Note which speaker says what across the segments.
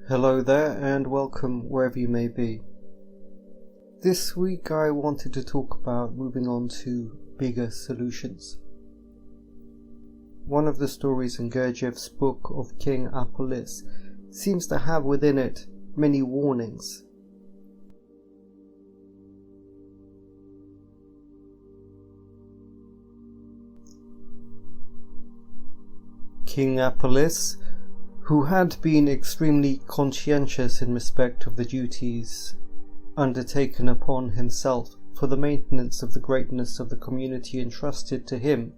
Speaker 1: Hello there and welcome wherever you may be. This week I wanted to talk about moving on to bigger solutions. One of the stories in Gurdjieff's book of King Apollos seems to have within it many warnings. King Apollos, who had been extremely conscientious in respect of the duties undertaken upon himself for the maintenance of the greatness of the community entrusted to him,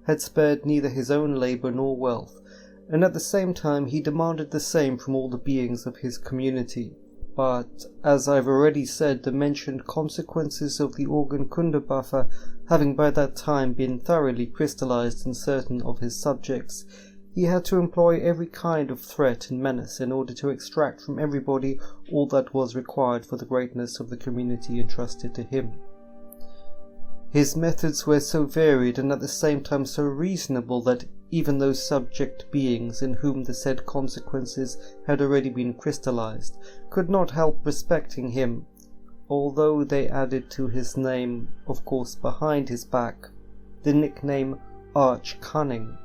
Speaker 1: had spared neither his own labour nor wealth, and at the same time he demanded the same from all the beings of his community. But, as I've already said, the mentioned consequences of the organ Kundabuffer having by that time been thoroughly crystallized in certain of his subjects, he had to employ every kind of threat and menace in order to extract from everybody all that was required for the greatness of the community entrusted to him. His methods were so varied and at the same time so reasonable that even those subject beings in whom the said consequences had already been crystallized could not help respecting him, although they added to his name, of course behind his back, the nickname Arch Cunning.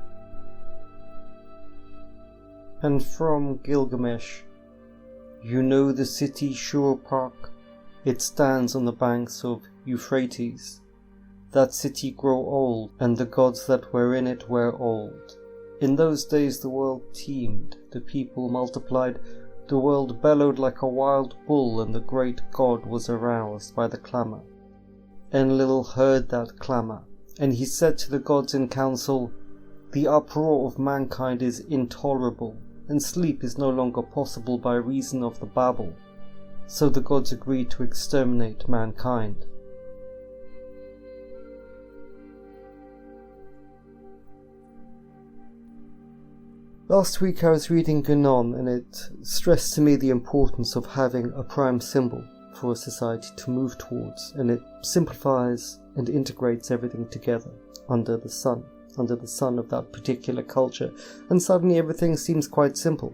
Speaker 1: And from Gilgamesh, you know the city Shuruppak, it stands on the banks of Euphrates. That city grow old, and the gods that were in it were old. In those days the world teemed, the people multiplied, the world bellowed like a wild bull, and the great god was aroused by the clamour. Enlil heard that clamour, and he said to the gods in council, the uproar of mankind is intolerable, and sleep is no longer possible by reason of the babel. So the gods agreed to exterminate mankind. Last week I was reading Guénon, and it stressed to me the importance of having a prime symbol for a society to move towards, and it simplifies and integrates everything together under the sun of that particular culture, and suddenly everything seems quite simple.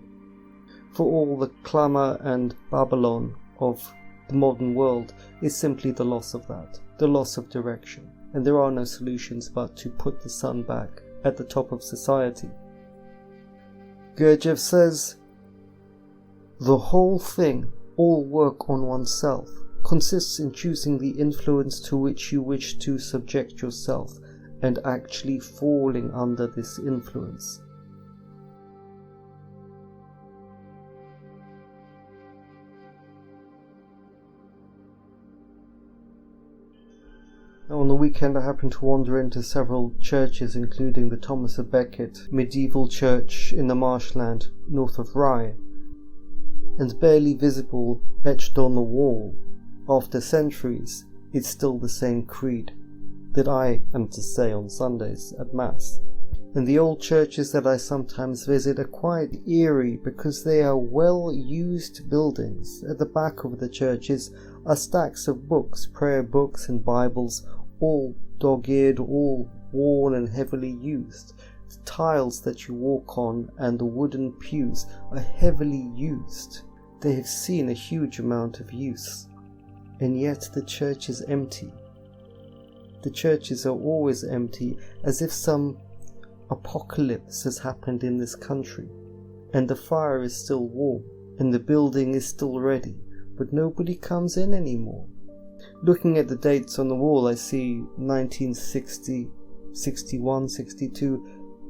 Speaker 1: For all the clamour and Babylon of the modern world is simply the loss of that, the loss of direction, and there are no solutions but to put the sun back at the top of society. Gurdjieff says, the whole thing, all work on oneself, consists in choosing the influence to which you wish to subject yourself, and actually falling under this influence. Now, on the weekend I happened to wander into several churches, including the Thomas à Becket medieval church in the marshland north of Rye, and barely visible etched on the wall, after centuries, it's still the same creed that I am to say on Sundays at Mass. And the old churches that I sometimes visit are quite eerie because they are well-used buildings. At the back of the churches are stacks of books, prayer books and Bibles, all dog-eared, all worn and heavily used. The tiles that you walk on and the wooden pews are heavily used. They have seen a huge amount of use. And yet the church is empty. The churches are always empty, as if some apocalypse has happened in this country, and the fire is still warm, and the building is still ready, but nobody comes in anymore. Looking at the dates on the wall, I see 1960, 61, 62,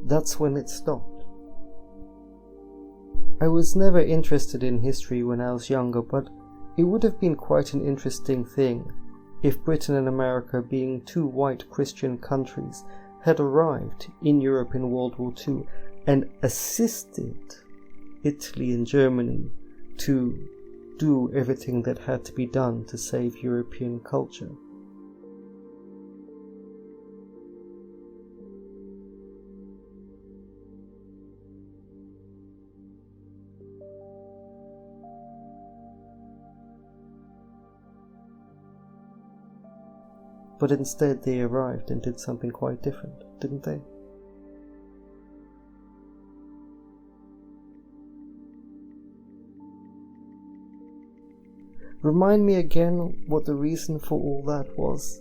Speaker 1: that's when it stopped. I was never interested in history when I was younger, but it would have been quite an interesting thing if Britain and America, being two white Christian countries, had arrived in Europe in World War II and assisted Italy and Germany to do everything that had to be done to save European culture. But instead they arrived and did something quite different, didn't they? Remind me again what the reason for all that was.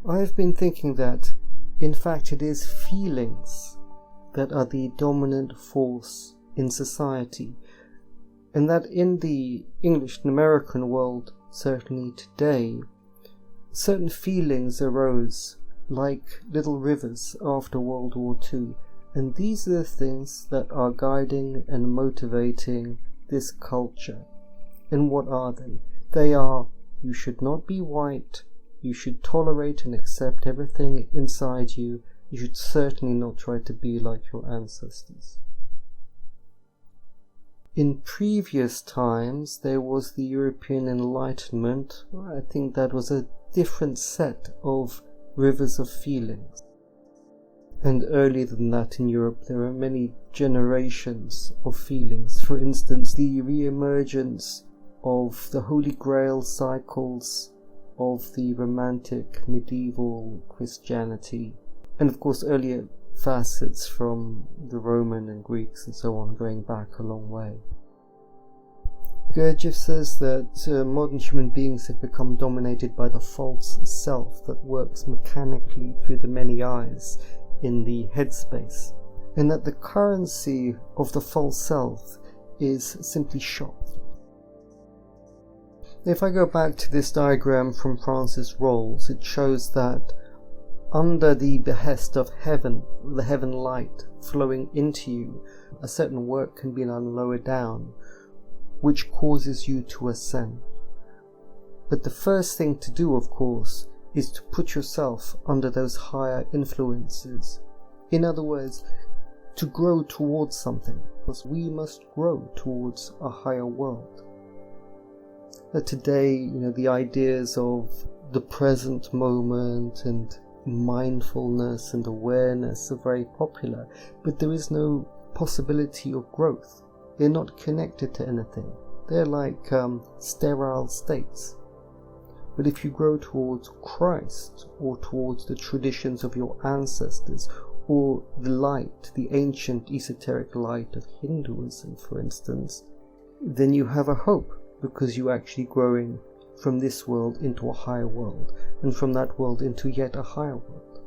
Speaker 1: I've been thinking that, in fact, it is feelings that are the dominant force in society, and that in the English and American world, certainly today, certain feelings arose like little rivers after World War II, and these are the things that are guiding and motivating this culture. And what are they? They are, you should not be white, you should tolerate and accept everything inside you, you should certainly not try to be like your ancestors. In previous times, there was the European Enlightenment. I think that was a different set of rivers of feelings. And earlier than that in Europe, there are many generations of feelings. For instance, the re-emergence of the Holy Grail cycles of the Romantic medieval Christianity, and of course earlier facets from the Roman and Greeks and so on, going back a long way. Gurdjieff says that modern human beings have become dominated by the false self that works mechanically through the many eyes in the headspace, and that the currency of the false self is simply shock. If I go back to this diagram from Francis Rolls, it shows that under the behest of heaven, the heaven light flowing into you, a certain work can be done lower down, which causes you to ascend. But the first thing to do, of course, is to put yourself under those higher influences. In other words, to grow towards something, because we must grow towards a higher world. Today, the ideas of the present moment and mindfulness and awareness are very popular, but there is no possibility of growth. They're not connected to anything. They're like sterile states. But if you grow towards Christ, or towards the traditions of your ancestors, or the light, the ancient esoteric light of Hinduism, for instance, then you have a hope, because you're actually growing from this world into a higher world, and from that world into yet a higher world.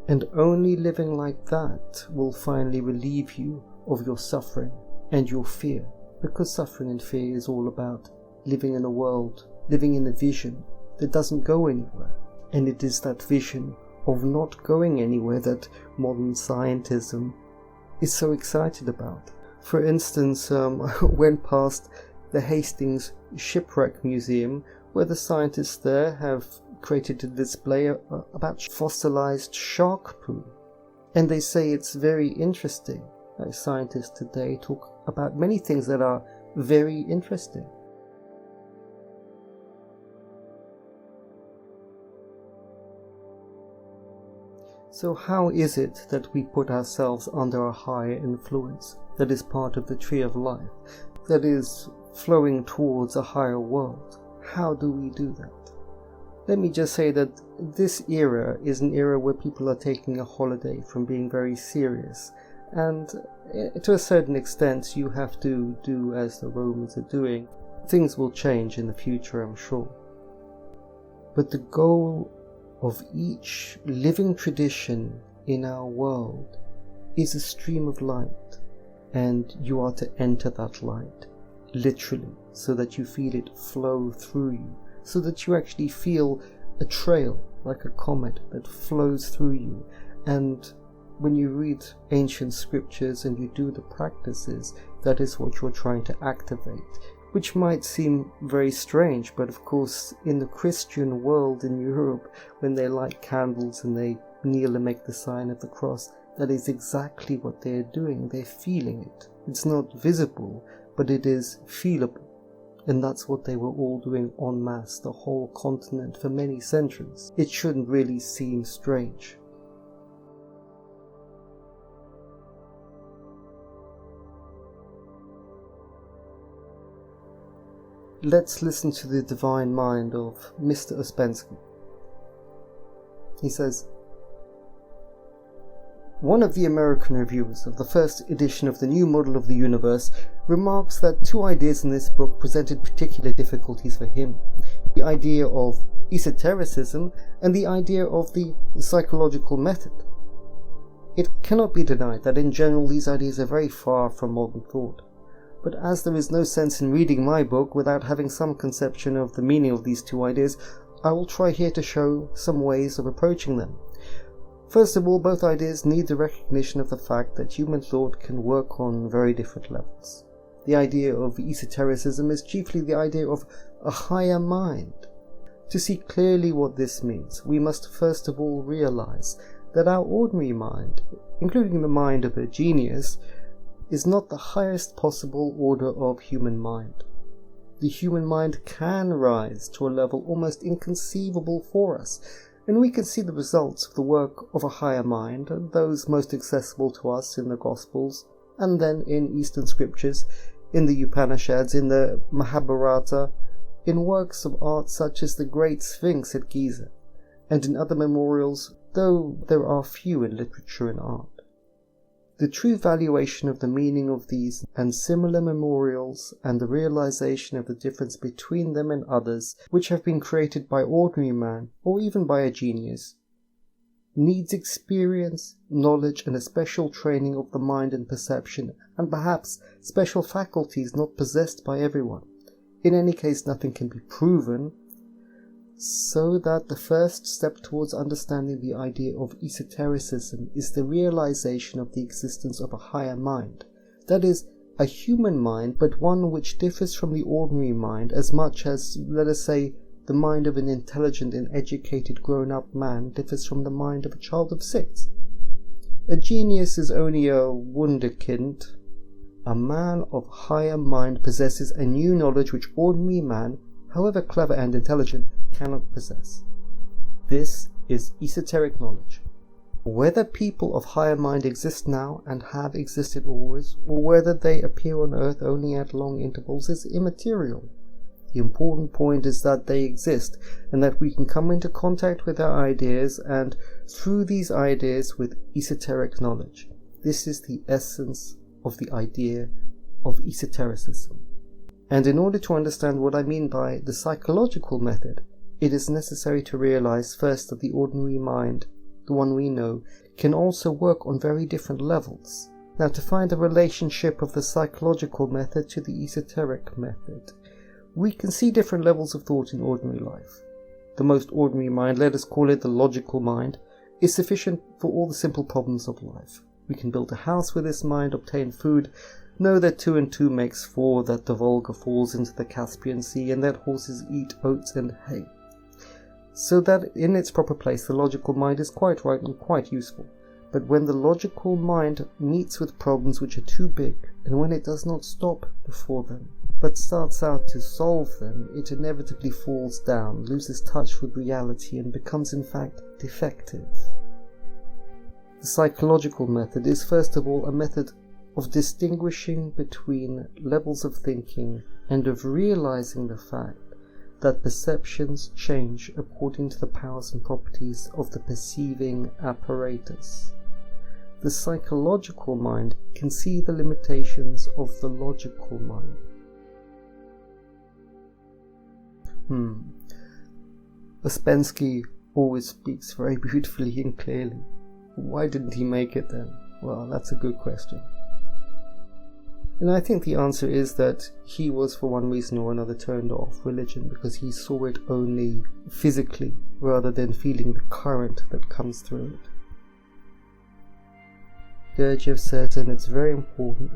Speaker 1: And only living like that will finally relieve you of your suffering and your fear, because suffering and fear is all about living in a world, living in a vision that doesn't go anywhere. And it is that vision of not going anywhere that modern scientism is so excited about. For instance, I went past the Hastings Shipwreck Museum, where the scientists there have created a display about fossilized shark poo. And they say it's very interesting. Scientists today talk about many things that are very interesting. So how is it that we put ourselves under a higher influence that is part of the tree of life, that is flowing towards a higher world? How do we do that? Let me just say that this era is an era where people are taking a holiday from being very serious, and to a certain extent you have to do as the Romans are doing. Things will change in the future, I'm sure. But the goal of each living tradition in our world is a stream of light, and you are to enter that light, literally, so that you feel it flow through you, so that you actually feel a trail, like a comet, that flows through you. And when you read ancient scriptures and you do the practices, that is what you're trying to activate, which might seem very strange, but of course in the Christian world in Europe, when they light candles and they kneel and make the sign of the cross, that is exactly what they're doing. They're feeling it. It's not visible, but it is feelable. And that's what they were all doing en masse, the whole continent, for many centuries. It shouldn't really seem strange. let's listen to the divine mind of Mr. Ouspensky. He says, one of the American reviewers of the first edition of the New Model of the Universe remarks that two ideas in this book presented particular difficulties for him: the idea of esotericism and the idea of the psychological method. It cannot be denied that in general these ideas are very far from modern thought, but as there is no sense in reading my book without having some conception of the meaning of these two ideas, I will try here to show some ways of approaching them. First of all, both ideas need the recognition of the fact that human thought can work on very different levels. The idea of esotericism is chiefly the idea of a higher mind. To see clearly what this means, we must first of all realize that our ordinary mind, including the mind of a genius, is not the highest possible order of human mind. The human mind can rise to a level almost inconceivable for us, and we can see the results of the work of a higher mind, and those most accessible to us in the Gospels, and then in Eastern scriptures, in the Upanishads, in the Mahabharata, in works of art such as the Great Sphinx at Giza, and in other memorials, though there are few in literature and art. The true valuation of the meaning of these and similar memorials, and the realization of the difference between them and others which have been created by ordinary man or even by a genius, needs experience, knowledge, and a special training of the mind and perception, and perhaps special faculties not possessed by everyone. In any case, nothing can be proven, so that the first step towards understanding the idea of esotericism is the realization of the existence of a higher mind, that is, a human mind, but one which differs from the ordinary mind as much as, let us say, the mind of an intelligent and educated grown-up man differs from the mind of a child of 6. A genius is only a wunderkind. A man of higher mind possesses a new knowledge which ordinary man, however clever and intelligent, cannot possess. This is esoteric knowledge. Whether people of higher mind exist now and have existed always, or whether they appear on earth only at long intervals, is immaterial. The important point is that they exist, and that we can come into contact with their ideas, and through these ideas with esoteric knowledge. This is the essence of the idea of esotericism. And in order to understand what I mean by the psychological method, it is necessary to realize first that the ordinary mind, the one we know, can also work on very different levels. Now, to find the relationship of the psychological method to the esoteric method, we can see different levels of thought in ordinary life. The most ordinary mind, let us call it the logical mind, is sufficient for all the simple problems of life. We can build a house with this mind, obtain food, know that 2 and 2 makes 4, that the Volga falls into the Caspian Sea, and that horses eat oats and hay. So that in its proper place the logical mind is quite right and quite useful. But when the logical mind meets with problems which are too big, and when it does not stop before them, but starts out to solve them, it inevitably falls down, loses touch with reality, and becomes in fact defective. The psychological method is first of all a method of distinguishing between levels of thinking and of realizing the fact that perceptions change according to the powers and properties of the perceiving apparatus. The psychological mind can see the limitations of the logical mind. Ouspensky always speaks very beautifully and clearly. Why didn't he make it then? Well, that's a good question. And I think the answer is that he was, for one reason or another, turned off religion because he saw it only physically rather than feeling the current that comes through it. Gurdjieff says, and it's very important,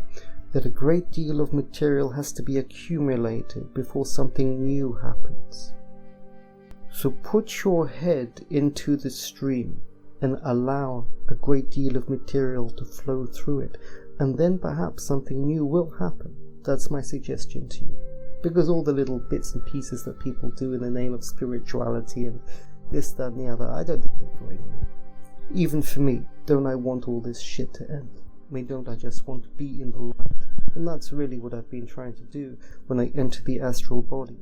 Speaker 1: that a great deal of material has to be accumulated before something new happens. So put your head into the stream and allow a great deal of material to flow through it, and then perhaps something new will happen. That's my suggestion to you. Because all the little bits and pieces that people do in the name of spirituality and this, that, and the other, I don't think they're going anywhere. Even for me, don't I want all this shit to end? I mean, don't I just want to be in the light? And that's really what I've been trying to do when I enter the astral body.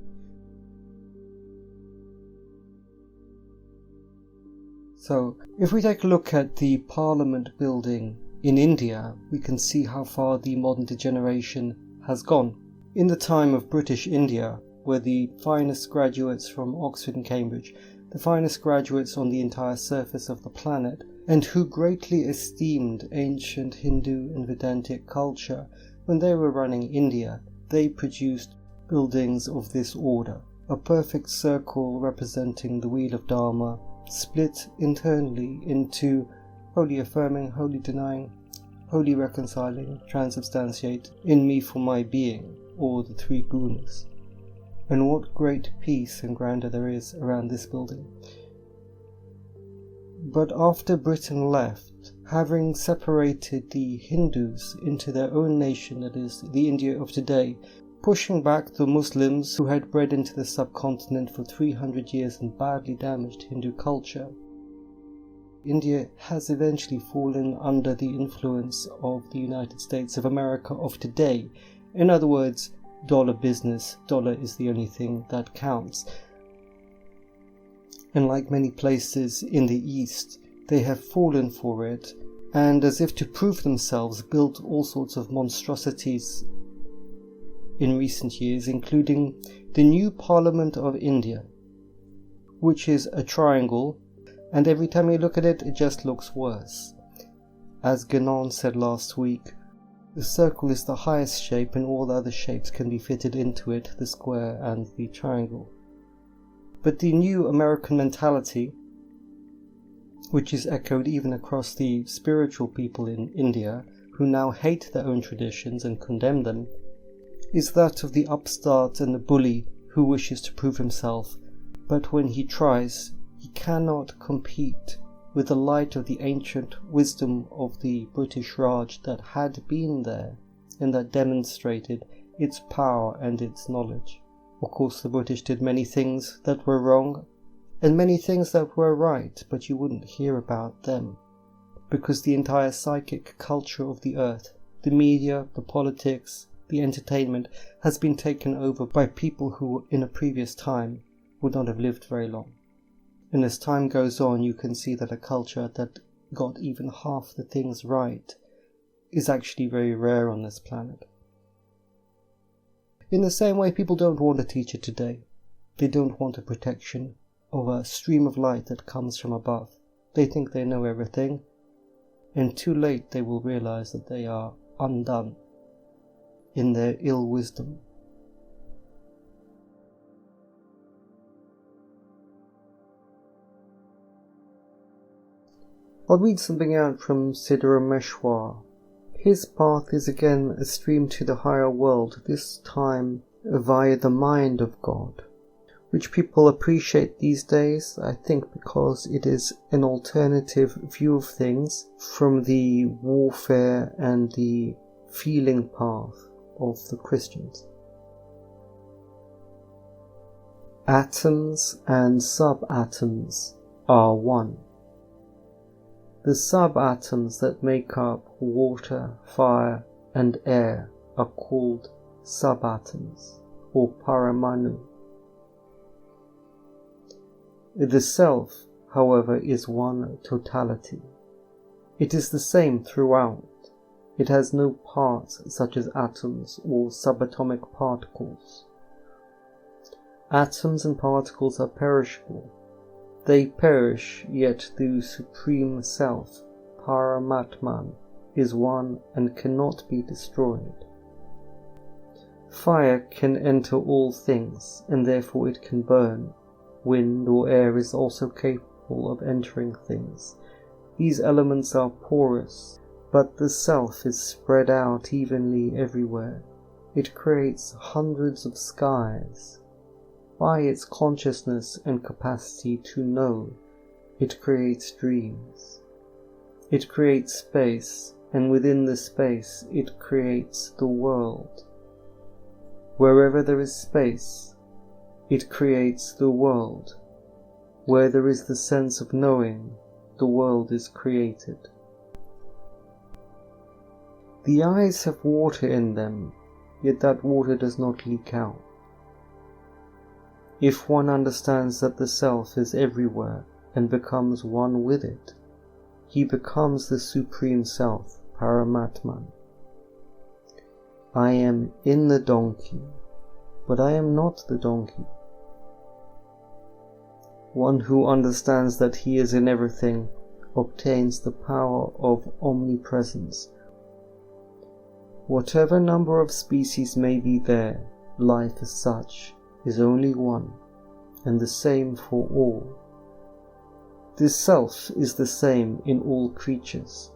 Speaker 1: So, if we take a look at the Parliament building in India, we can see how far the modern degeneration has gone. In the time of British India, were the finest graduates from Oxford and Cambridge, the finest graduates on the entire surface of the planet, and who greatly esteemed ancient Hindu and Vedantic culture. When they were running India, they produced buildings of this order, a perfect circle representing the wheel of Dharma, split internally into wholly affirming, wholly denying, wholly reconciling, transubstantiate, in me for my being, or the three gunas. And what great peace and grandeur there is around this building. But after Britain left, having separated the Hindus into their own nation, that is, the India of today, pushing back the Muslims who had bred into the subcontinent for 300 years and badly damaged Hindu culture, India has eventually fallen under the influence of the United States of America of today. In other words, dollar business, dollar is the only thing that counts. And like many places in the East, they have fallen for it, and as if to prove themselves, built all sorts of monstrosities in recent years, including the new Parliament of India, which is a triangle, and every time you look at it, it just looks worse. As Guénon said last week, the circle is the highest shape and all the other shapes can be fitted into it, the square and the triangle. But the new American mentality, which is echoed even across the spiritual people in India, who now hate their own traditions and condemn them, is that of the upstart and the bully who wishes to prove himself, but when he tries, he cannot compete with the light of the ancient wisdom of the British Raj that had been there and that demonstrated its power and its knowledge. Of course, the British did many things that were wrong and many things that were right, but you wouldn't hear about them because the entire psychic culture of the earth, the media, the politics, the entertainment, has been taken over by people who in a previous time would not have lived very long. And as time goes on, you can see that a culture that got even half the things right is actually very rare on this planet. In the same way, people don't want a teacher today. They don't want a protection of a stream of light that comes from above. They think they know everything, and too late they will realize that they are undone in their ill wisdom. I'll read something out from Siddharameshwar. His path is again a stream to the higher world, this time via the mind of God, which people appreciate these days, I think because it is an alternative view of things from the warfare and the feeling path of the Christians. Atoms and subatoms are one. The subatoms that make up water, fire, and air are called subatoms, or paramanu. The self, however, is one totality. It is the same throughout. It has no parts such as atoms or subatomic particles. Atoms and particles are perishable. They perish, yet the Supreme Self, Paramatman, is one and cannot be destroyed. Fire can enter all things, and therefore it can burn. Wind or air is also capable of entering things. These elements are porous, but the Self is spread out evenly everywhere. It creates hundreds of skies. By its consciousness and capacity to know, it creates dreams. It creates space, and within the space it creates the world. Wherever there is space, it creates the world. Where there is the sense of knowing, the world is created. The eyes have water in them, yet that water does not leak out. If one understands that the self is everywhere and becomes one with it, he becomes the Supreme Self, Paramatman. I am in the donkey, but I am not the donkey. One who understands that he is in everything obtains the power of omnipresence. Whatever number of species may be there, life as such is only one, and the same for all. This self is the same in all creatures.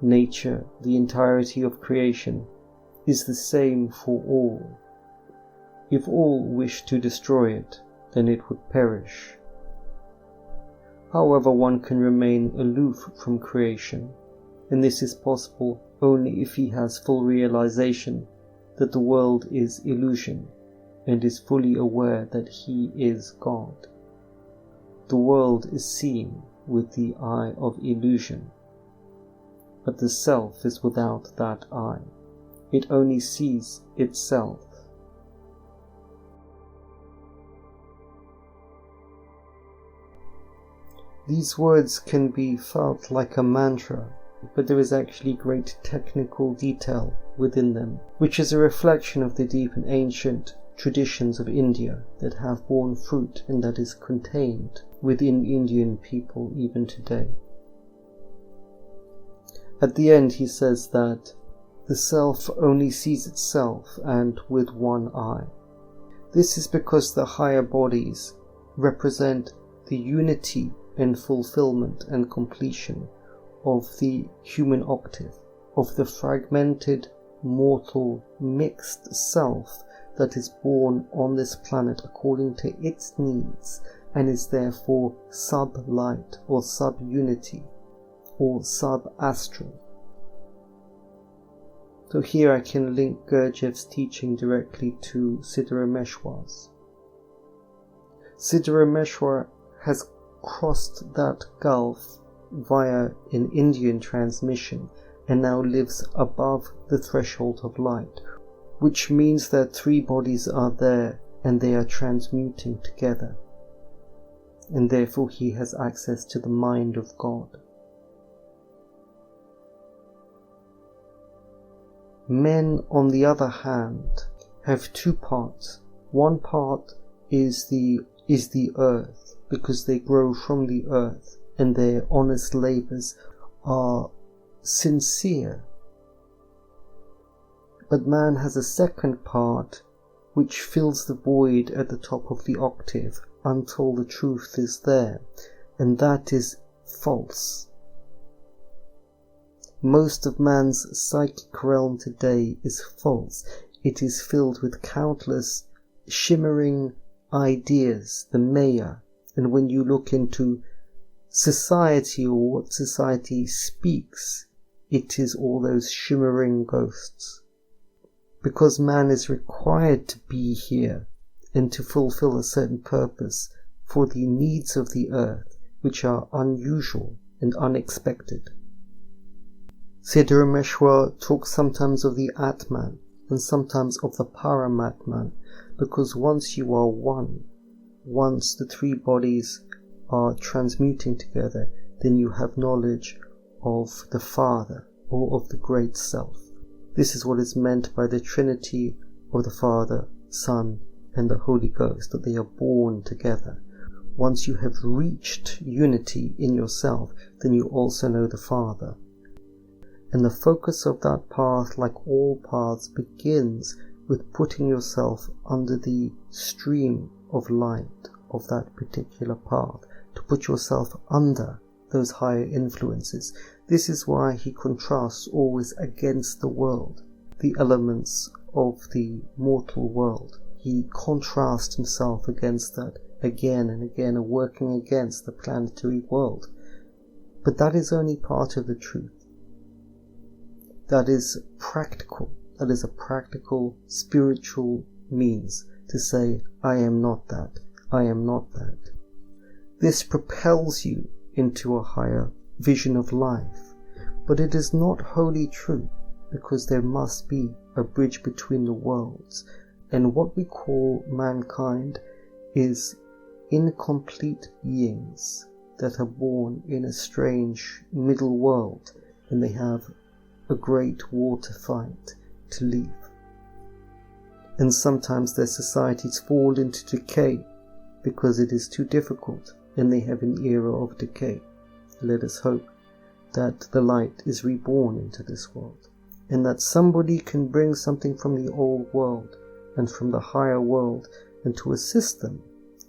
Speaker 1: Nature, the entirety of creation, is the same for all. If all wish to destroy it, then it would perish. However, one can remain aloof from creation, and this is possible only if he has full realization that the world is illusion and is fully aware that he is God. The world is seen with the eye of illusion, but the self is without that eye. It only sees itself. These words can be felt like a mantra, but there is actually great technical detail within them, which is a reflection of the deep and ancient traditions of India that have borne fruit and that is contained within Indian people even today. At the end he says that the self only sees itself and with one eye. This is because the higher bodies represent the unity and fulfillment and completion of the human octave, of the fragmented, mortal, mixed self that is born on this planet according to its needs and is therefore sub-light or sub-unity or sub-astral. So here I can link Gurdjieff's teaching directly to Siddharameshwar's. Siddharameshwar has crossed that gulf via an Indian transmission and now lives above the threshold of light, which means that three bodies are there and they are transmuting together, and therefore he has access to the mind of God. Men, on the other hand, have two parts. One part is the earth, because they grow from the earth and their honest labours are sincere. But man has a second part which fills the void at the top of the octave until the truth is there, and that is false. Most of man's psychic realm today is false. It is filled with countless shimmering ideas, the maya, and when you look into society or what society speaks, it is all those shimmering ghosts. Because man is required to be here and to fulfill a certain purpose for the needs of the earth, which are unusual and unexpected. Siddharameshwar talks sometimes of the Atman and sometimes of the Paramatman, because once you are one, once the three bodies are transmuting together, then you have knowledge of the Father or of the Great Self. This is what is meant by the Trinity of the Father, Son, and the Holy Ghost, that they are born together. Once you have reached unity in yourself, then you also know the Father. And the focus of that path, like all paths, begins with putting yourself under the stream of light of that particular path, to put yourself under those higher influences. This is why he contrasts always against the world, the elements of the mortal world. He contrasts himself against that again and again, working against the planetary world. But that is only part of the truth. That is practical. That is a practical, spiritual means to say, I am not that. I am not that. This propels you into a higher vision of life, but it is not wholly true. because there must be a bridge between the worlds, and what we call mankind is incomplete beings that are born in a strange middle world, and they have a great war to fight to live. And sometimes their societies fall into decay because it is too difficult, and they have an era of decay. Let us hope that the light is reborn into this world, and that somebody can bring something from the old world and from the higher world, and to assist them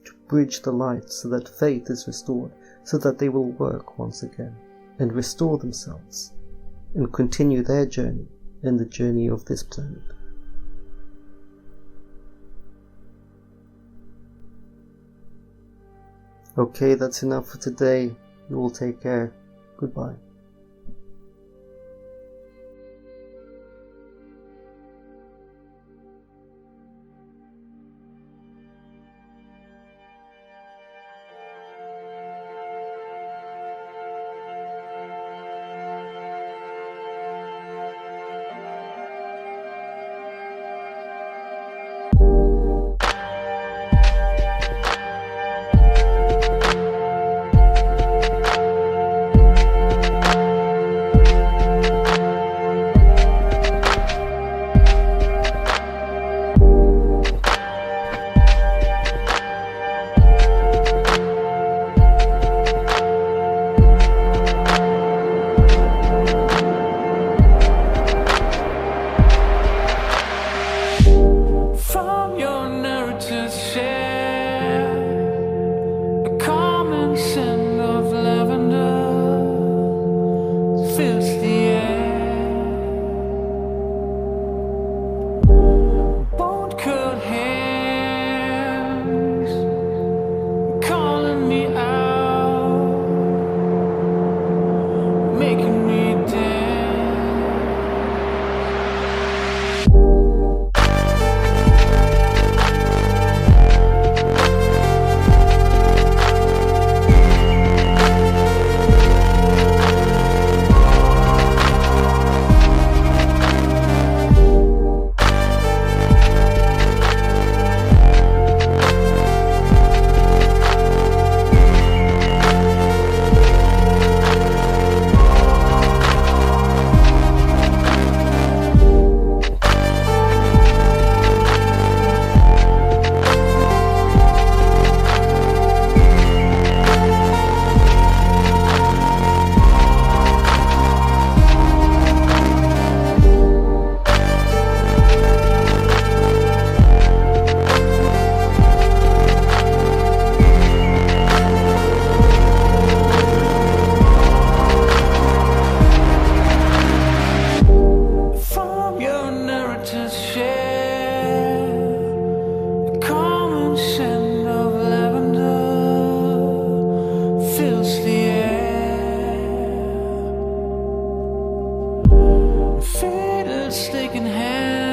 Speaker 1: to bridge the light so that faith is restored, so that they will work once again and restore themselves and continue their journey and the journey of this planet. Okay, that's enough for today. You all take care. Goodbye.
Speaker 2: Faded stick in hand.